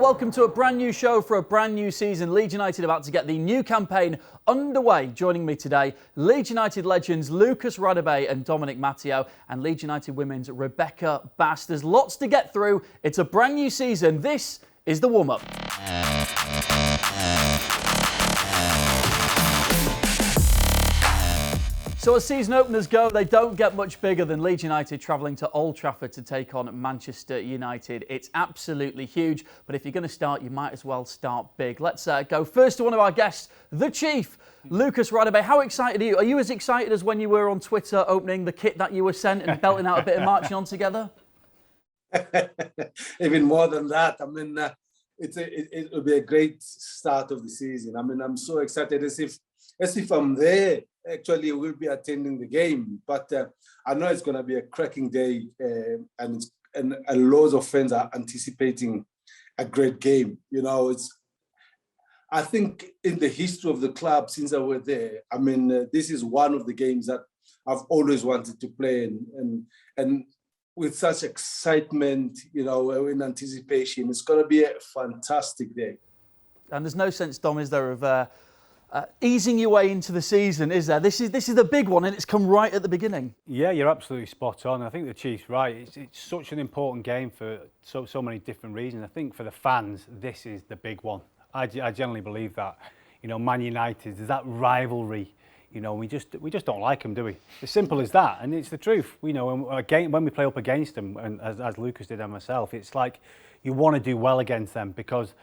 welcome to a brand new show for a brand new season. Leeds United about to get the new campaign underway. Joining me today, Leeds United legends Lucas Radebe and Dominic Matteo, and Leeds United women's Rebekeh Bass. There's lots to get through. It's a brand new season. This is the warm-up. So as season openers go, they don't get much bigger than Leeds United travelling to Old Trafford to take on Manchester United. It's absolutely huge, but if you're going to start, you might as well start big. Let's go first to one of our guests, the Chief, Lucas Radebe. How excited are you? Are you as excited as when you were on Twitter opening the kit that you were sent and belting out a bit of marching on together? Even more than that. I mean, it will be a great start of the season. I mean, I'm so excited as if I'm there. Actually, we'll be attending the game, but I know it's going to be a cracking day, and loads of fans are anticipating a great game. You know, I think in the history of the club since I was there, I mean, this is one of the games that I've always wanted to play, and with such excitement, you know, in anticipation, it's going to be a fantastic day. And there's no sense, Dom, is there, of easing your way into the season, is there? This is the big one, and it's come right at the beginning. Yeah, you're absolutely spot on. I think the Chief's right. It's such an important game for so many different reasons. I think for the fans, this is the big one. I generally believe that. You know, Man United, there's that rivalry. You know, we just don't like them, do we? As simple as that, and it's the truth. You know, when we play up against them, and as Lucas did and myself, it's like you want to do well against them because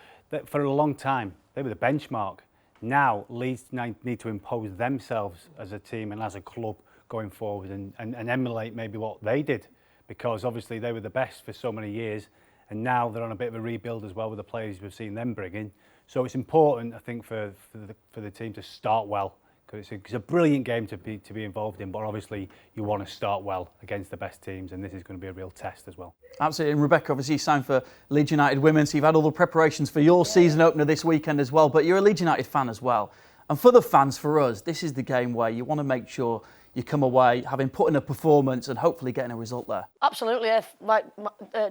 for a long time they were the benchmark. Now, Leeds need to impose themselves as a team and as a club going forward and emulate maybe what they did, because obviously they were the best for so many years, and now they're on a bit of a rebuild as well with the players we've seen them bring in. So it's important, I think, for the team to start well, because it's a brilliant game to be involved in, but obviously you want to start well against the best teams, and this is going to be a real test as well. Absolutely, and Rebekeh, obviously you signed for Leeds United Women, so you've had all the preparations for your season opener this weekend as well, but you're a Leeds United fan as well. And for the fans, for us, this is the game where you want to make sure you come away having put in a performance and hopefully getting a result there. Absolutely, yeah. Like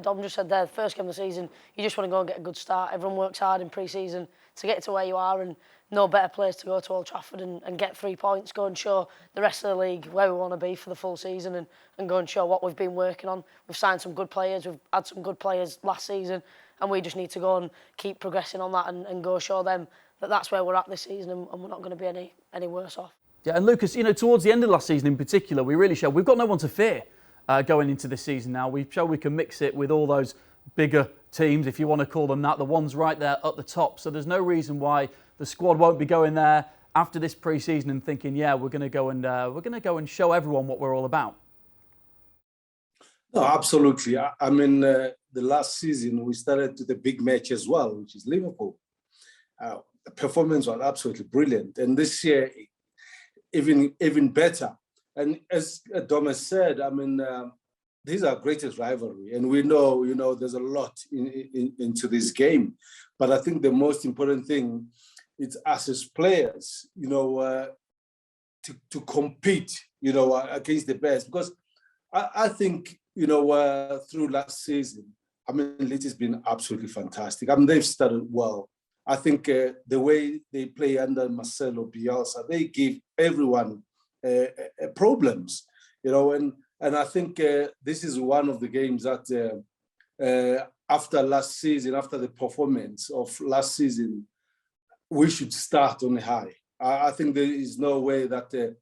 Dom just said there, the first game of the season, you just want to go and get a good start. Everyone works hard in pre-season to get to where you are, and no better place to go to Old Trafford and get 3 points, go and show the rest of the league where we want to be for the full season, and go and show what we've been working on. We've signed some good players, we've had some good players last season, and we just need to go and keep progressing on that and go show them that that's where we're at this season, and we're not going to be any worse off. Yeah, and Lucas, you know, towards the end of last season in particular, we really showed we've got no one to fear going into this season now. We've shown we can mix it with all those bigger teams, if you want to call them that, the ones right there at the top. So there's no reason why the squad won't be going there after this pre-season and thinking, yeah, we're going to go and show everyone what we're all about. No, absolutely. I mean, the last season we started with the big match as well, which is Liverpool. The performance was absolutely brilliant, and this year even better. And as Dom said, I mean, these are greatest rivalry, and we know, you know, there's a lot into this game. But I think the most important thing is us as players, you know, to compete, you know, against the best. Because I think, you know, through last season, I mean, Leeds has been absolutely fantastic. I mean, they've started well. I think the way they play under Marcelo Bielsa, they give everyone problems, you know, and I think this is one of the games that after last season, after the performance of last season, we should start on a high. I think there is no way that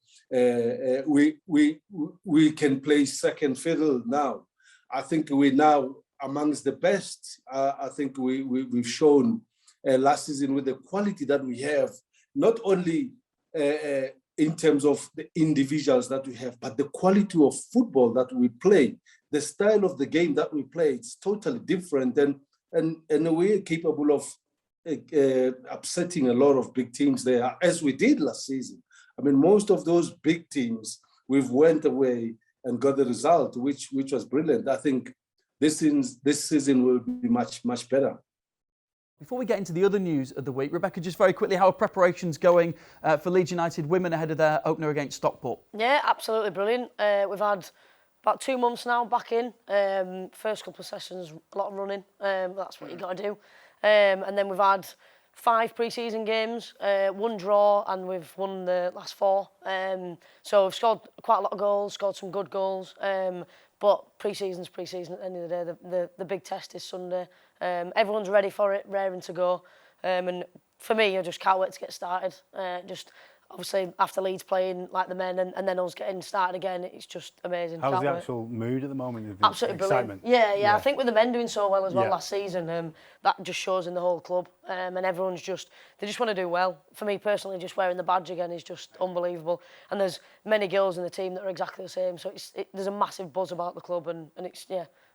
we can play second fiddle now. I think we're now amongst the best. I think we've shown last season with the quality that we have, not only in terms of the individuals that we have, but the quality of football that we play, the style of the game that we play, it's totally different. And we're capable of upsetting a lot of big teams there, as we did last season. I mean, most of those big teams, we've went away and got the result, which was brilliant. I think this season will be much, much better. Before we get into the other news of the week, Rebekeh, just very quickly, how are preparations going for Leeds United women ahead of their opener against Stockport? Yeah, absolutely brilliant. We've had about 2 months now back in. First couple of sessions, a lot of running. That's what you got to do. And then we've had 5 pre-season games, 1 draw, and we've won the last 4. So we've scored quite a lot of goals, scored some good goals. But pre-season's pre-season at the end of the day. The big test is Sunday. Everyone's ready for it, raring to go. And for me, I just can't wait to get started. Just obviously after Leeds playing like the men and then us getting started again, it's just amazing. How's the actual mood at the moment? Absolutely excitement? Brilliant. Yeah. I think with the men doing so well as well last season, that just shows in the whole club. And everyone's they just want to do well. For me personally, just wearing the badge again is just unbelievable. And there's many girls in the team that are exactly the same. So there's a massive buzz about the club, and it's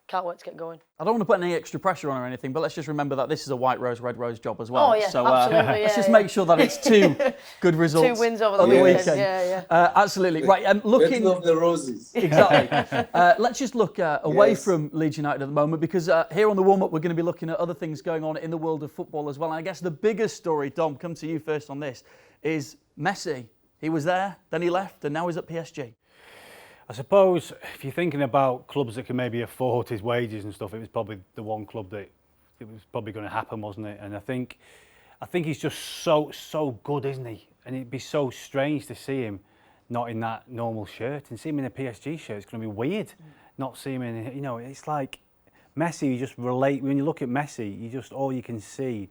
can't wait to get going. I don't want to put any extra pressure on or anything, but let's just remember that this is a white rose, red rose job as well. Oh, yeah, so absolutely. let's just make sure that it's 2 good results. 2 wins over the weekend. Yeah. Absolutely. Right, looking... of the roses. Exactly. Let's just look away from Leeds United at the moment, because here on the warm-up, we're going to be looking at other things going on in the world of football as well. And I guess the biggest story, Dom, come to you first on this, is Messi. He was there, then he left, and now he's at PSG. I suppose if you're thinking about clubs that can maybe afford his wages and stuff, it was probably the one club that it was probably going to happen, wasn't it? And I think he's just so good, isn't he? And it'd be so strange to see him not in that normal shirt, and see him in a PSG shirt. It's going to be weird not see him in. You know, it's like Messi. You just relate when you look at Messi. You just all you can see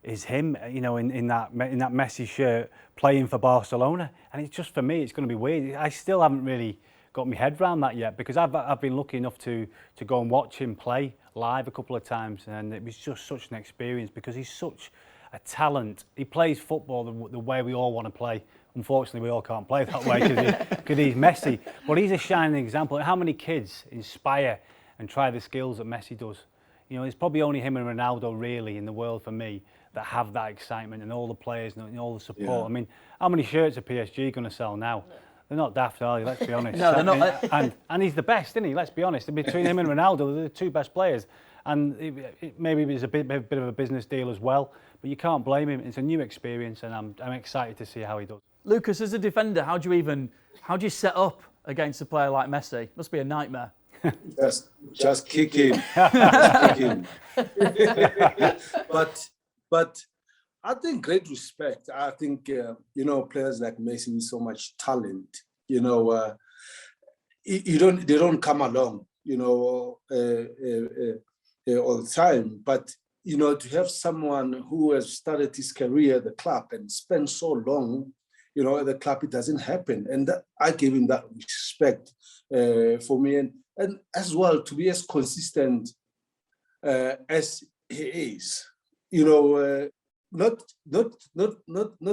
is him. You know, in that Messi shirt playing for Barcelona, and it's just for me, it's going to be weird. I still haven't really got my head around that yet, because I've been lucky enough to go and watch him play live a couple of times, and it was just such an experience because he's such a talent. He plays football the way we all want to play. Unfortunately, we all can't play that way because he's Messi. But he's a shining example. How many kids inspire and try the skills that Messi does? You know, it's probably only him and Ronaldo really in the world for me that have that excitement, and all the players and all the support. Yeah. I mean, how many shirts are PSG going to sell now? They're not daft, are they? Let's be honest. No, they're not. And he's the best, isn't he? Let's be honest. Between him and Ronaldo, they're the 2 best players. And maybe it was a bit of a business deal as well. But you can't blame him. It's a new experience, and I'm excited to see how he does. Lucas, as a defender, how do you set up against a player like Messi? Must be a nightmare. Just kick him. Just kick him. But I think great respect. I think players like Messi with so much talent. They don't come along. All the time. But to have someone who has started his career at the club and spent so long, at the club, it doesn't happen. And I give him that respect for me, and as well to be as consistent as he is. Not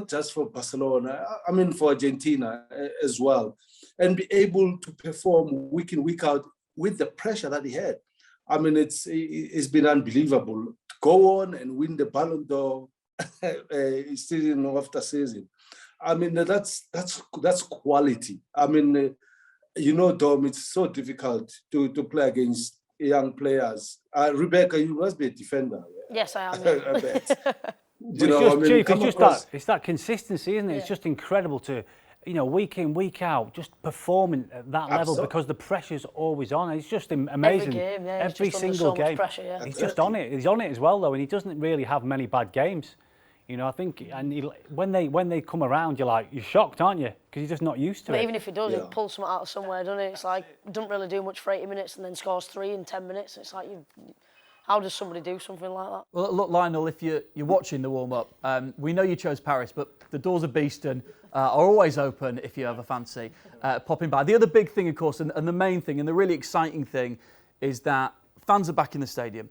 just for Barcelona, I mean for Argentina as well, and be able to perform week in, week out with the pressure that he had. I mean, it's been unbelievable. To go on and win the Ballon d'Or season after season. I mean, that's quality. I mean, Dom, it's so difficult to play against young players. Rebekeh, you must be a defender. Yes, I am. I bet. It's that consistency, isn't it? Yeah. It's just incredible to, week in, week out, just performing at that level because the pressure's always on. It's just amazing. Every game, yeah. Every single game. Pressure, yeah. He's just on it. He's on it as well, though, and he doesn't really have many bad games. I think, and when they come around, you're shocked, aren't you? Because you're just not used to it. But even if he does, he pulls something out of somewhere, doesn't it? It's like, doesn't really do much for 80 minutes and then scores 3 in 10 minutes. It's like, how does somebody do something like that? Well, look, Lionel, if you're watching the warm-up, we know you chose Paris, but the doors of Beeston are always open if you ever fancy popping by. The other big thing, of course, and the main thing, and the really exciting thing, is that fans are back in the stadium.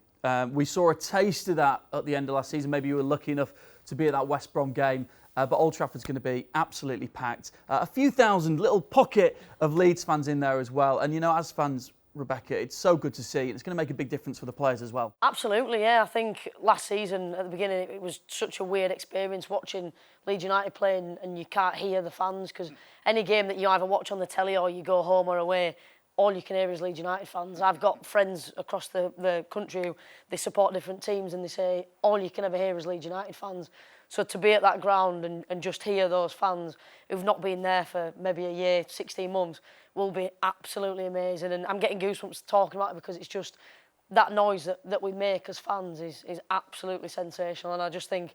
We saw a taste of that at the end of last season. Maybe you were lucky enough to be at that West Brom game, but Old Trafford's going to be absolutely packed. A few thousand, little pocket of Leeds fans in there as well. And, as fans, Rebekeh, it's so good to see. It's going to make a big difference for the players as well. Absolutely, yeah. I think last season, at the beginning, it was such a weird experience watching Leeds United playing and you can't hear the fans, because any game that you either watch on the telly or you go home or away, all you can hear is Leeds United fans. I've got friends across the country who they support different teams and they say all you can ever hear is Leeds United fans. So to be at that ground and just hear those fans who've not been there for maybe a year, 16 months, will be absolutely amazing. And I'm getting goosebumps talking about it because it's just that noise that we make as fans is absolutely sensational. And I just think,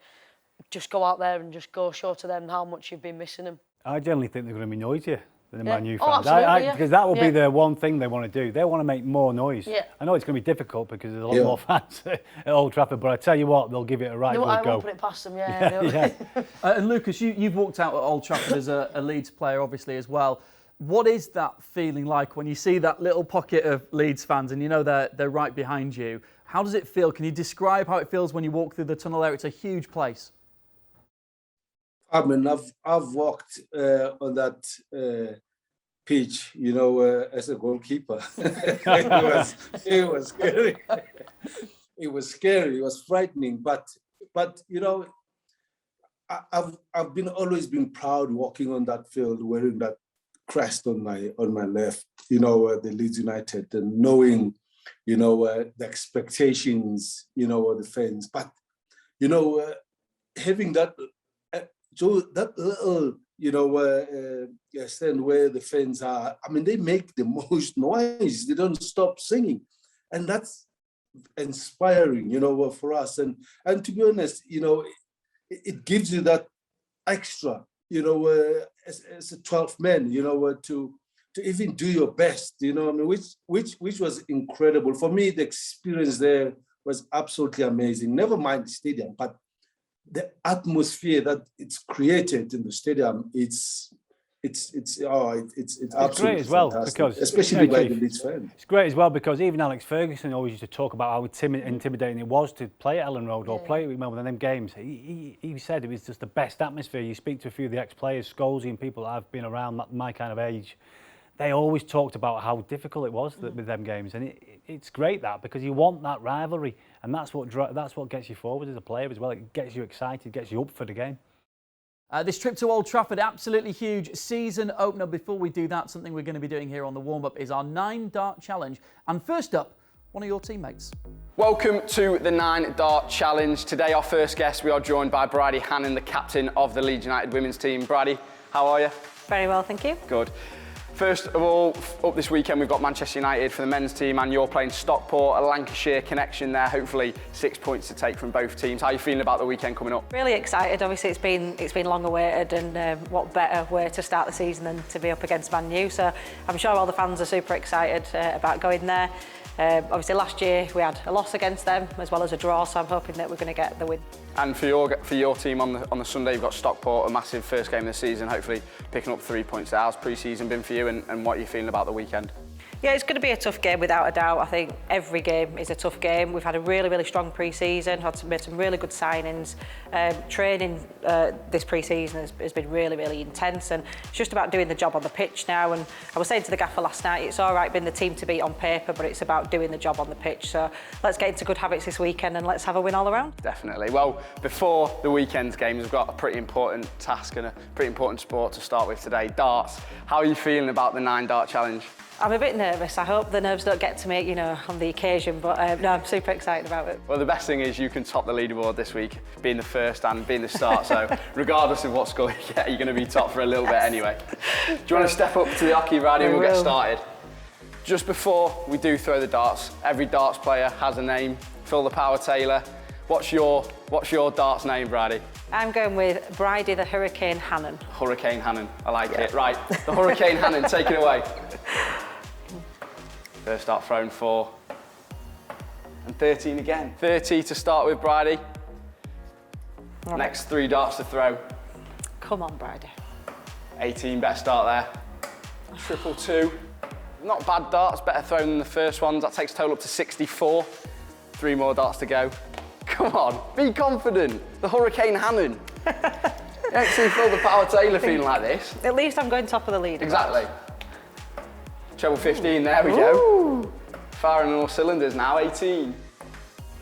just go out there and just go show to them how much you've been missing them. I generally think they're going to be noisier than the Man U Oh, fans. absolutely, Because that will be the one thing they want to do. They want to make more noise. Yeah. I know it's going to be difficult because there's a lot more fans at Old Trafford, but I tell you what, they'll give it a right good go. I won't put it past them, yeah. And Lucas, you've walked out at Old Trafford as a Leeds player, obviously, as well. What is that feeling like when you see that little pocket of Leeds fans and you know they're right behind you? How does it feel? Can you describe how it feels when you walk through the tunnel there? It's a huge place. I mean, I've walked on that pitch, as a goalkeeper. It was scary. It was scary. It was frightening. But I've always been proud walking on that field, wearing that crest on my left. The Leeds United, and knowing, the expectations, of the fans. But having that. So that little, stand where the fans are, I mean, they make the most noise. They don't stop singing. And that's inspiring, for us. And to be honest, it gives you that extra, as a 12th man, to even do your best, which was incredible. For me, the experience there was absolutely amazing. Never mind the stadium, but the atmosphere that it's created in the stadium, it's absolutely great as well, fantastic, because especially by the Leeds fans. It's great as well because even Alex Ferguson always used to talk about how intimidating it was to play at Ellen Road or play with one of them games. He said it was just the best atmosphere. You speak to a few of the ex-players, Scholesy and people that have been around my kind of age. They always talked about how difficult it was with them games, and it's great because you want that rivalry, and that's what gets you forward as a player as well. It gets you excited, gets you up for the game. This trip to Old Trafford, absolutely huge season opener. Before we do that, something we're going to be doing here on the warm-up is our 9-dart challenge. And first up, one of your teammates. Welcome to the 9-dart challenge. Today, our first guest, we are joined by Radebe Hannon, the captain of the Leeds United women's team. Radebe, how are you? Very well, thank you. Good. First of all, up this weekend, we've got Manchester United for the men's team, and you're playing Stockport, a Lancashire connection there. Hopefully 6 points to take from both teams. How are you feeling about the weekend coming up? Really excited. Obviously, it's been long awaited, and what better way to start the season than to be up against Man U. So I'm sure all the fans are super excited about going there. Obviously, last year we had a loss against them as well as a draw, so I'm hoping that we're going to get the win. And for your team on the Sunday, you've got Stockport, a massive first game of the season, hopefully picking up 3 points. How's pre-season been for you, and what are you feeling about the weekend? Yeah, it's going to be a tough game without a doubt. I think every game is a tough game. We've had a really, really strong pre-season, made some really good signings. Training this pre-season has been really, really intense, and it's just about doing the job on the pitch now. And I was saying to the gaffer last night, it's all right being the team to beat on paper, but it's about doing the job on the pitch. So let's get into good habits this weekend and let's have a win all around. Definitely. Well, before the weekend's games, we've got a pretty important task and a pretty important sport to start with today, darts. How are you feeling about the 9-dart challenge? I'm a bit nervous. I hope the nerves don't get to me, on the occasion, but no, I'm super excited about it. Well, the best thing is you can top the leaderboard this week, being the first and being the start, so regardless of what score you get, you're going to be top for a little bit anyway. Do you want to step up to the hockey, Radebe, and we'll get started? Just before we do throw the darts, every darts player has a name. Phil the Power Taylor, what's your darts name, Radebe? I'm going with Bridie the Hurricane Hannon. Hurricane Hannon, I like it. Right, the Hurricane Hannon, take it away. First dart thrown 4. And 13 again. 30 to start with, Bridie. Right. Next 3 darts to throw. Come on, Bridie. 18, better start there. Triple 2. Not bad darts, better thrown than the first ones. That takes total up to 64. 3 more darts to go. Come on, be confident. The Hurricane Hannon. You don't see Phil the Power Taylor feeling like this. At least I'm going top of the lead. Exactly. Treble 15, there we go. Firing on all cylinders now, 18.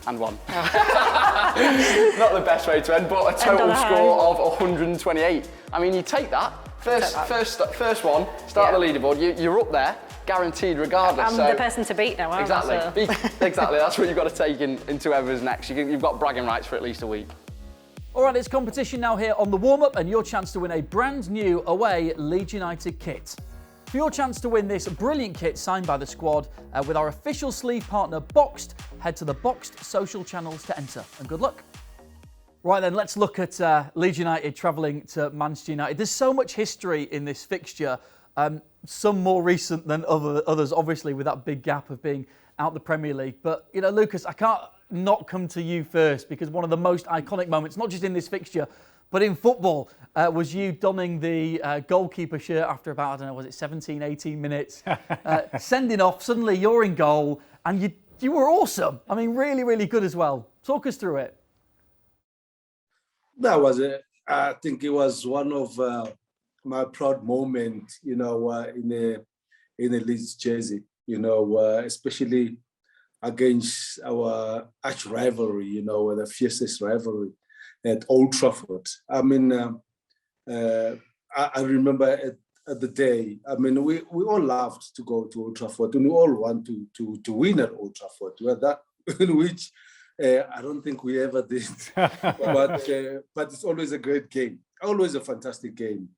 And 1. Not the best way to end, but a total score of 128. I mean, you take that. First one, start the leaderboard, you're up there, guaranteed regardless. I'm the person to beat now, aren't I? Exactly, that's what you've got to take into whoever's next. You've got bragging rights for at least a week. All right, it's competition now here on the warm-up, and your chance to win a brand new away Leeds United kit. For your chance to win this brilliant kit signed by the squad with our official sleeve partner Boxed, head to the Boxed social channels to enter, and good luck. Right then, let's look at Leeds United travelling to Manchester United. There's so much history in this fixture, some more recent than others, obviously, with that big gap of being out the Premier League. But, you know, Lucas, I can't not come to you first, because one of the most iconic moments, not just in this fixture, but in football, was you donning the goalkeeper shirt after about, I don't know, was it 17, 18 minutes, sending off, suddenly you're in goal, and you were awesome. I mean, really, really good as well. Talk us through it. That was I think it was one of my proud moments, you know, in a Leeds jersey, you know, especially against our arch rivalry, you know, the fiercest rivalry at Old Trafford. I mean, I remember at the day, I mean, we all loved to go to Old Trafford, and we all want to win at Old Trafford. Well, that in which I don't think we ever did, but it's always a great game, always a fantastic game.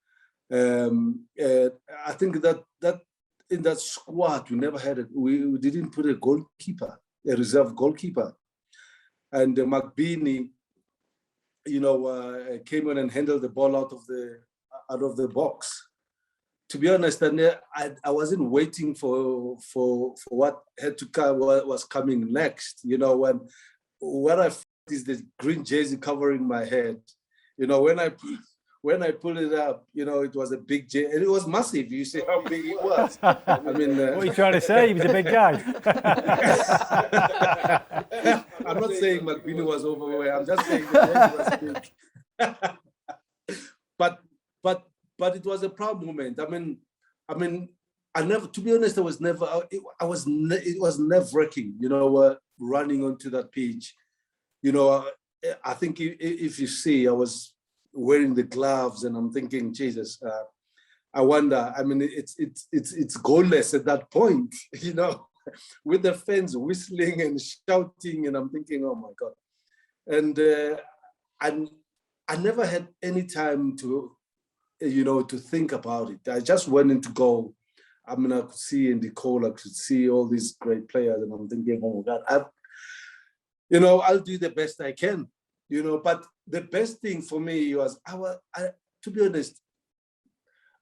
I think that in that squad we never had it. We didn't put a goalkeeper, a reserve goalkeeper, and McBeanie, you know, came in and handled the ball out of the box. To be honest, and I wasn't waiting for what had to come, what was coming next. You know, when what I felt is the green jersey covering my head. You know, when I pulled it up, you know, it was a big jersey, and it was massive. You see how big it was. I mean, what are you trying to say? He was a big guy. I'm not saying McBeanie was overweight. I'm just saying the jersey was big. But it was a proud moment. I mean, I never, to be honest, it was nerve-wracking, you know, running onto that pitch. You know, I think if you see, I was wearing the gloves, and I'm thinking, Jesus, I wonder. I mean, it's goalless at that point, you know, with the fans whistling and shouting, and I'm thinking, oh my God. And I never had any time to, you know, to think about it. I just went into goal. I mean, I could see in the goal, I could see all these great players, and I'm thinking, oh my God, I'll do the best I can, you know. But the best thing for me was, to be honest,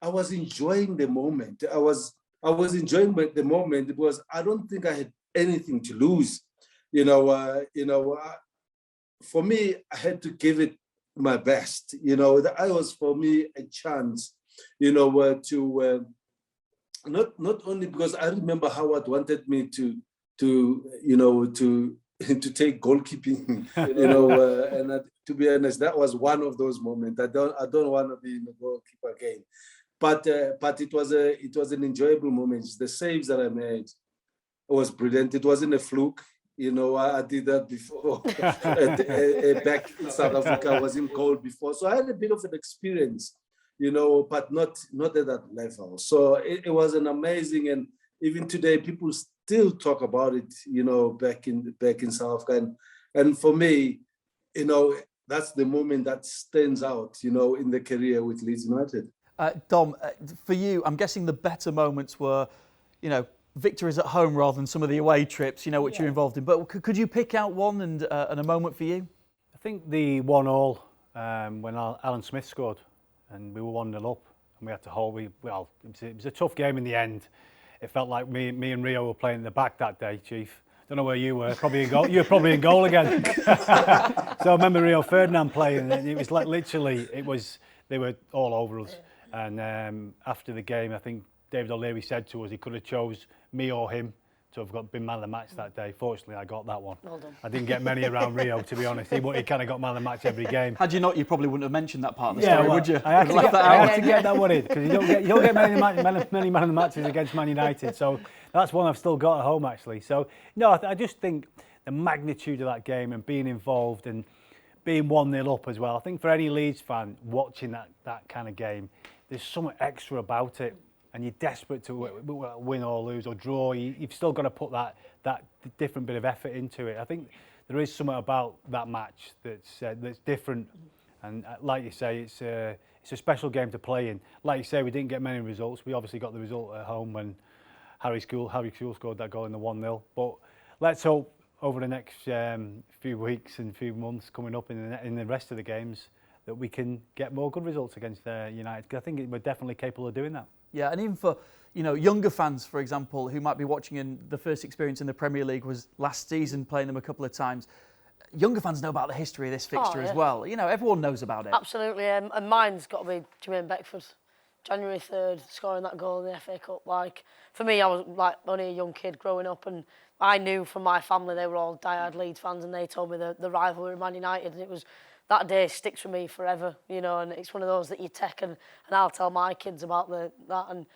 I was enjoying the moment. I was enjoying the moment because I don't think I had anything to lose, you know. For me, I had to give it my best, you know. That was for me a chance, you know, to not only because I remember Howard wanted me to take goalkeeping, you know, and to be honest, that was one of those moments. I don't want to be in the goalkeeper game, but it was an enjoyable moment. The saves that I made was brilliant. It wasn't a fluke. You know, I did that before. Back in South Africa, I was in goal before. So I had a bit of an experience, you know, but not at that level. So it was an amazing, and even today, people still talk about it, you know, back in South Africa. And for me, you know, that's the moment that stands out, you know, in the career with Leeds United. Dom, for you, I'm guessing the better moments were, you know, victories at home rather than some of the away trips, you know, which you're involved in. But could you pick out one and a moment for you? I think the 1-1 when Alan Smith scored, and we were 1-0 up, and we had to hold. It was a tough game in the end. It felt like me and Rio were playing in the back that day, Chief. Don't know where you were. Probably in goal. You were probably in goal again. So I remember Rio Ferdinand playing, and it was like literally, they were all over us. And after the game, I think David O'Leary said to us he could have chose me or him to have been man of the match that day. Fortunately, I got that one. Well done. I didn't get many around Rio, to be honest. He kind of got man of the match every game. Had you not, you probably wouldn't have mentioned that part of the story, would you? I had to get that one in, because you don't get many man of the matches against Man United. So that's one I've still got at home, actually. So, no, I just think the magnitude of that game and being involved and being 1-0 up as well. I think for any Leeds fan watching that kind of game, there's something extra about it. And you're desperate to win or lose or draw. You've still got to put that different bit of effort into it. I think there is something about that match that's different. And like you say, it's a special game to play in. Like you say, we didn't get many results. We obviously got the result at home when Harry School scored that goal in the 1-0. But let's hope over the next few weeks and few months coming up in the rest of the games that we can get more good results against United. I think we're definitely capable of doing that. Yeah, and even for younger fans, for example, who might be watching in the first experience in the Premier League was last season, playing them a couple of times. Younger fans know about the history of this fixture as well. Everyone knows about it. Absolutely, and mine's got to be Jermaine Beckford. January 3rd, scoring that goal in the FA Cup. Like, for me, I was like only a young kid growing up, and I knew from my family they were all diehard Leeds fans, and they told me the rivalry with Man United, and it was that day sticks with me forever, and it's one of those that you take and I'll tell my kids about that, and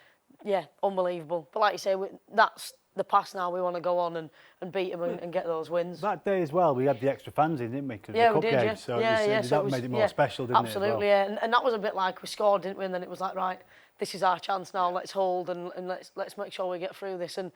yeah, unbelievable. But like you say, that's the past now. We want to go on and beat them and get those wins. That day as well, we had the extra fans in, didn't we? Because yeah, the cup we did, game, so that made it more special, didn't absolutely, it? Absolutely, yeah. And that was a bit like we scored, didn't we? And then it was like, right, this is our chance now. Let's hold and let's make sure we get through this. And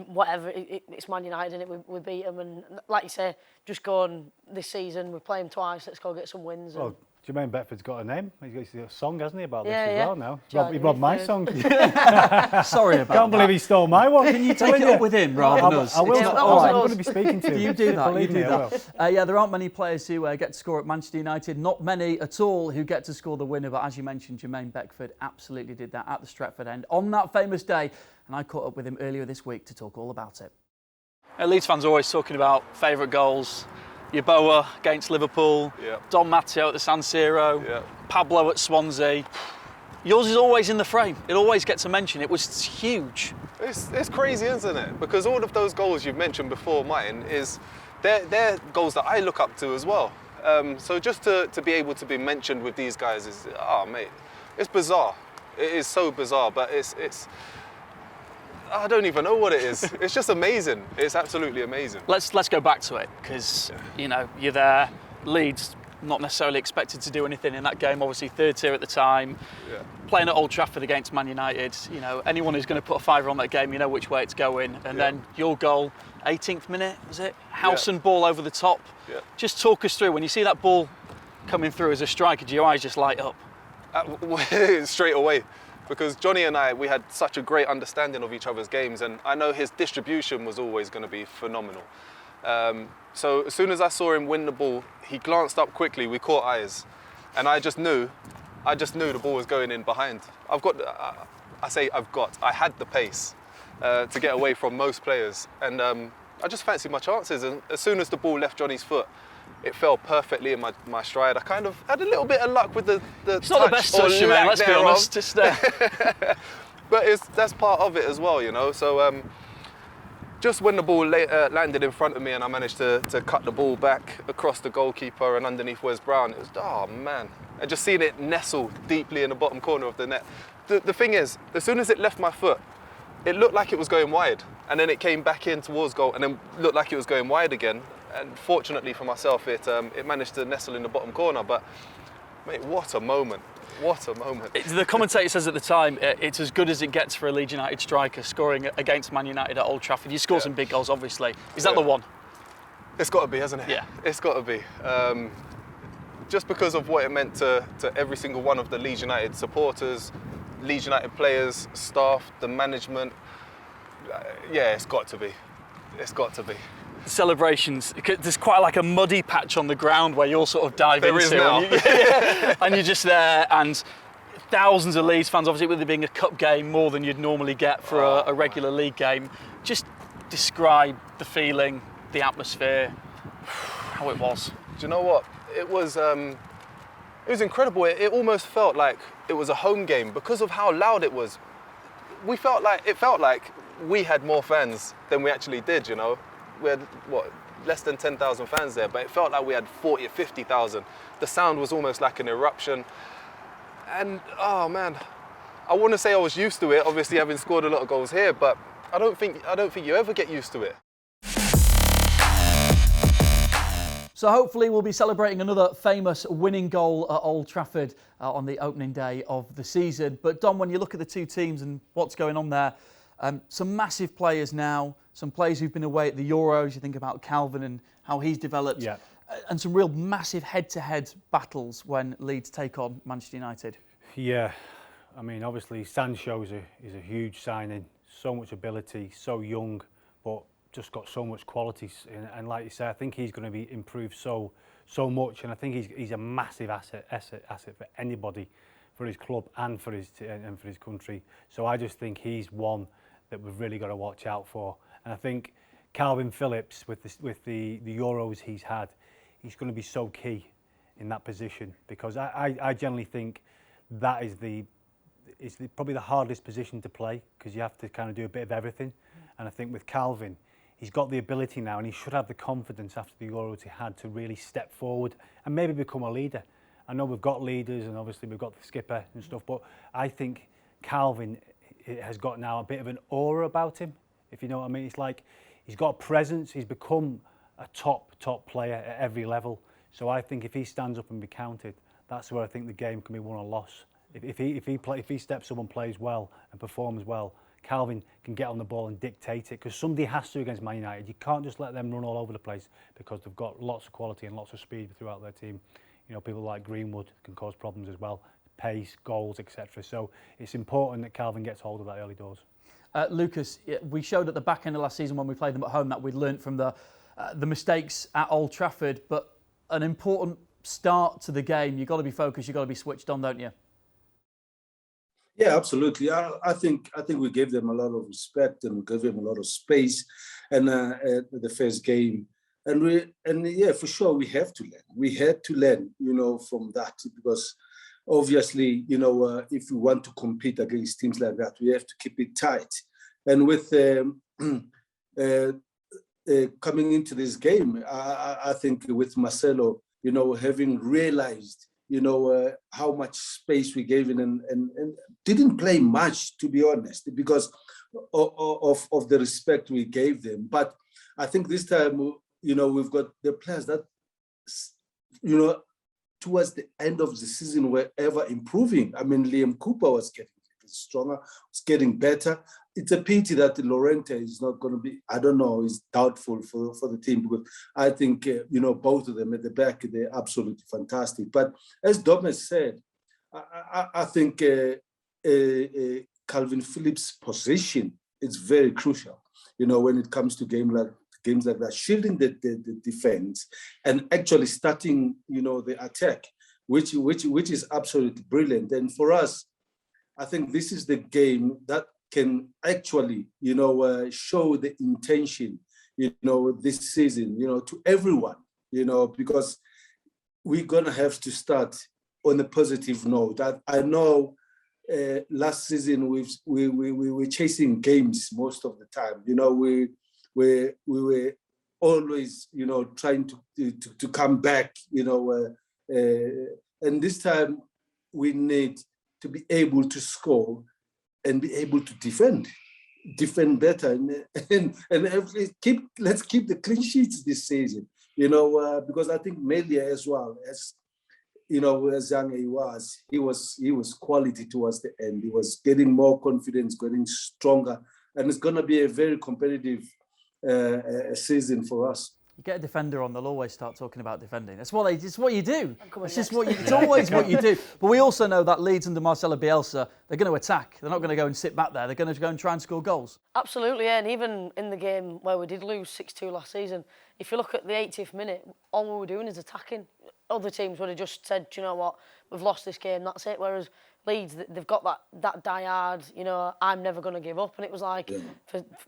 whatever, it's Man United, and we beat them. And like you say, just go on this season. We play them twice. Let's go get some wins. Well, Jermaine Beckford's got a name. He's got a song, hasn't he, about this as well now? He January robbed my 3rd. song. Sorry about Can't believe he stole my one. Can you take it up with him rather than us? I will. I'm going to be speaking to him. You do that. Believe You do me, that. Yeah, there aren't many players who get to score at Manchester United. Not many at all who get to score the winner. But as you mentioned, Jermaine Beckford absolutely did that at the Stretford end on that famous day. And I caught up with him earlier this week to talk all about it. Leeds fans are always talking about favourite goals. Yeboah against Liverpool, Don Matteo at the San Siro, Pablo at Swansea. Yours is always in the frame. It always gets a mention. It was huge. It's crazy, isn't it? Because all of those goals you've mentioned before, Martin, they're goals that I look up to as well. So just to be able to be mentioned with these guys is, mate, it's bizarre. It is so bizarre, but it's I don't even know what it is. It's just amazing. It's absolutely amazing. Let's go back to it, because you're there. Leeds not necessarily expected to do anything in that game. Obviously, third tier at the time. Yeah. Playing at Old Trafford against Man United. Anyone who's going to put a fiver on that game, you know which way it's going. And then your goal, 18th minute, was it? House and ball over the top. Yeah. Just talk us through, when you see that ball coming through as a striker, do your eyes just light up? Straight away. Because Johnny and I, we had such a great understanding of each other's games, and I know his distribution was always going to be phenomenal. So as soon as I saw him win the ball, he glanced up quickly, we caught eyes, and I just knew the ball was going in behind. I had the pace to get away from most players, and I just fancied my chances, and as soon as the ball left Johnny's foot, it fell perfectly in my stride. I kind of had a little bit of luck with the it's not the best touch, man, let's be honest. Just, but that's part of it as well, So just when the ball landed in front of me and I managed to cut the ball back across the goalkeeper and underneath Wes Brown, it was, oh man. And just seeing it nestle deeply in the bottom corner of the net. The thing is, as soon as it left my foot, it looked like it was going wide. And then it came back in towards goal and then looked like it was going wide again. And fortunately for myself, it managed to nestle in the bottom corner. But, mate, what a moment. What a moment. The commentator says at the time, it's as good as it gets for a Leeds United striker scoring against Man United at Old Trafford. You score some big goals, obviously. Is that the one? It's got to be, hasn't it? Yeah. It's got to be. Just because of what it meant to every single one of the Leeds United supporters, Leeds United players, staff, the management. It's got to be. It's got to be. Celebrations, there's quite like a muddy patch on the ground where you'll sort of dive there into. Is now. And you're just there, and thousands of Leeds fans, obviously with it being a cup game, more than you'd normally get for a regular league game. Just describe the feeling, the atmosphere, how it was. Do you know what? It was incredible. It almost felt like it was a home game because of how loud it was. It felt like we had more fans than we actually did, We had, less than 10,000 fans there, but it felt like we had 40 or 50,000. The sound was almost like an eruption. And, oh man, I want to say I was used to it, obviously having scored a lot of goals here, but I don't think you ever get used to it. So hopefully we'll be celebrating another famous winning goal at Old Trafford on the opening day of the season. But Dom, when you look at the two teams and what's going on there, some massive players now, some players who've been away at the Euros. You think about Calvin and how he's developed. Yeah. and some real massive head-to-head battles when Leeds take on Manchester United. Yeah, I mean, obviously Sancho is a huge signing, so much ability, so young, but just got so much qualities. And like you say, I think he's going to be improved so much, and I think he's a massive asset for anybody, for his club and for his country. So I just think he's one that we've really got to watch out for. And I think Calvin Phillips, with the Euros he's had, he's going to be so key in that position, because I generally think that is probably the hardest position to play, because you have to kind of do a bit of everything. And I think with Calvin, he's got the ability now, and he should have the confidence after the Euros he had to really step forward and maybe become a leader. I know we've got leaders, and obviously we've got the skipper and stuff, but I think Calvin has got now a bit of an aura about him, if you know what I mean. It's like he's got a presence. He's become a top player at every level. So I think if he stands up and be counted, that's where I think the game can be won or lost. If he steps up and plays well and performs well, Calvin can get on the ball and dictate it, because somebody has to against Man United. You can't just let them run all over the place, because they've got lots of quality and lots of speed throughout their team. You know, people like Greenwood can cause problems as well, pace, goals, etc. So it's important that Calvin gets hold of that early doors. Lucas, we showed at the back end of last season when we played them at home that we'd learnt from the mistakes at Old Trafford, but an important start to the game. You've got to be focused, you've got to be switched on, don't you? Yeah, absolutely. I think we gave them a lot of respect and we gave them a lot of space, and the first game, and yeah, for sure we have to learn. We had to learn, you know, from that, because obviously, you know, if we want to compete against teams like that, we have to keep it tight. And with coming into this game, I think with Marcelo, you know, having realized, you know, how much space we gave in, and didn't play much, to be honest, because of the respect we gave them. But I think this time, you know, we've got the players that, you know, towards the end of the season were ever improving. I mean, Liam Cooper was getting stronger, was getting better. It's a pity that Llorente is not going to be, I don't know, is doubtful for the team, because I think, you know, both of them at the back, they're absolutely fantastic. But as Dom has said, I think Calvin Phillips' position is very crucial, you know, when it comes to games like that, shielding the defense and actually starting, you know, the attack, which is absolutely brilliant. And for us, I think this is the game that can actually, you know, show the intention, you know, this season, you know, to everyone, you know, because we're gonna have to start on a positive note. I know last season we were chasing games most of the time, you know, we were always, you know, trying to come back, you know, and this time we need to be able to score and be able to defend better, and let's keep the clean sheets this season, you know, because I think Melia as well, as you know, as young as he was quality towards the end. He was getting more confidence, getting stronger, and it's going to be a very competitive season for us. You get a defender on, they'll always start talking about defending. It's what you do. It's always what you do. But we also know that Leeds under Marcelo Bielsa, they're going to attack. They're not going to go and sit back there. They're going to go and try and score goals. Absolutely, yeah. And even in the game where we did lose 6-2 last season, if you look at the 80th minute, all we were doing is attacking. Other teams would have just said, you know what, we've lost this game, that's it. Whereas Leeds, they've got that die-hard, you know, I'm never going to give up. And it was like,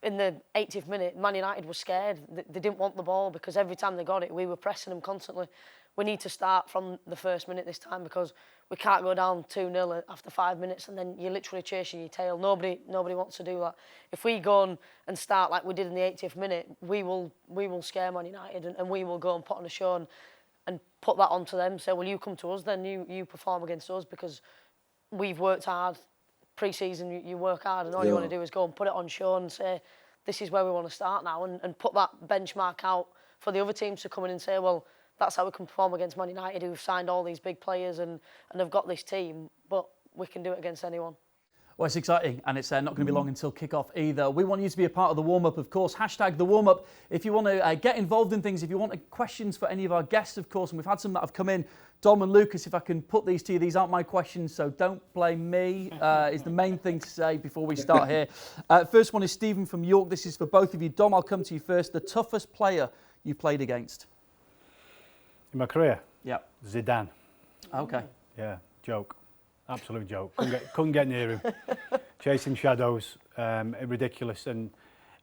in the 80th minute, Man United was scared. They didn't want the ball, because every time they got it, we were pressing them constantly. We need to start from the first minute this time, because we can't go down 2-0 after 5 minutes and then you're literally chasing your tail. Nobody wants to do that. If we go and start like we did in the 80th minute, we will scare Man United, and we will go and put on a show and put that onto them. Say, well, you come to us, then you perform against us, because we've worked hard. Pre-season, you work hard, and all you want to do is go and put it on show and say, this is where we want to start now, and put that benchmark out for the other teams to come in and say, well, that's how we can perform against Man United, who've signed all these big players and have got this team, but we can do it against anyone. Well, it's exciting, and it's not going to be long until kick-off either. We want you to be a part of the warm-up, of course. Hashtag the warm-up. If you want to get involved in things, if you want questions for any of our guests, of course, and we've had some that have come in. Dom and Lucas, if I can put these to you, these aren't my questions, so don't blame me, is the main thing to say before we start here. First one is Stephen from York. This is for both of you. Dom, I'll come to you first. The toughest player you played against? In my career? Yeah. Zidane. Okay. Yeah, joke. Absolute joke. Couldn't get near him. Chasing shadows, ridiculous. And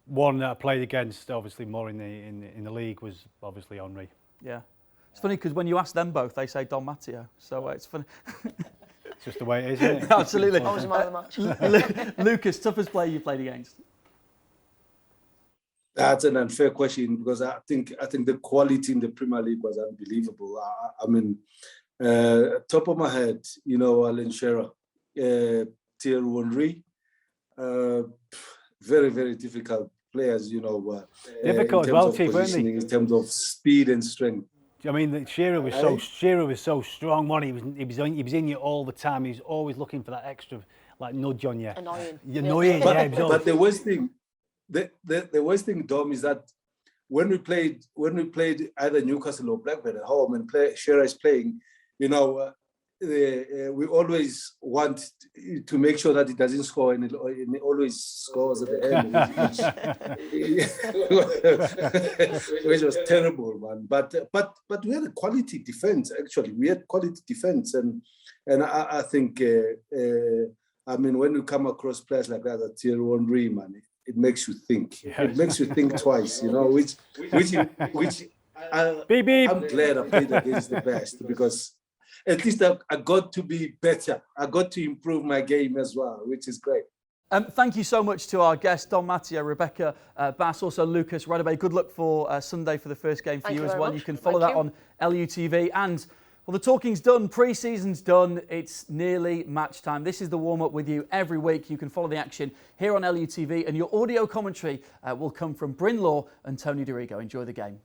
one that I played against, obviously more in the league, was obviously Henry. Yeah. It's funny because when you ask them both, they say Don Matteo. So it's funny. It's just the way it is, isn't it? Absolutely. I was a man of the match. Lucas, toughest player you played against? That's an unfair question because I think the quality in the Premier League was unbelievable. I mean, top of my head, you know, Alan Shearer, Thierry Henry, very, very difficult players, you know. Difficult as well, Chief, weren't they? In terms of speed and strength. I mean, Shearer was so strong. He was in you all the time. He was always looking for that extra, like, nudge on you. Annoying. Annoying. But the worst thing, the worst thing, Dom, is that when we played either Newcastle or Blackburn at home and Shearer is playing, you know, we always want to make sure that he doesn't score, and he always scores at the end, which was terrible, man. But we had a quality defense. Actually, we had quality defense, and I think I mean, when you come across players like that, at Thierry Henry, man, it makes you think. Yeah. It makes you think twice, you know. I'm glad I played against the best, because at least I got to be better. I got to improve my game as well, which is great. Thank you so much to our guests, Don Matteo, Rebekeh, Bass, also Lucas, Radebe. Good luck for Sunday for the first game for you as well. You can follow that on LUTV. And, well, the talking's done. Pre-season's done. It's nearly match time. This is the warm-up with you every week. You can follow the action here on LUTV. And your audio commentary will come from Bryn Law and Tony Dorigo. Enjoy the game.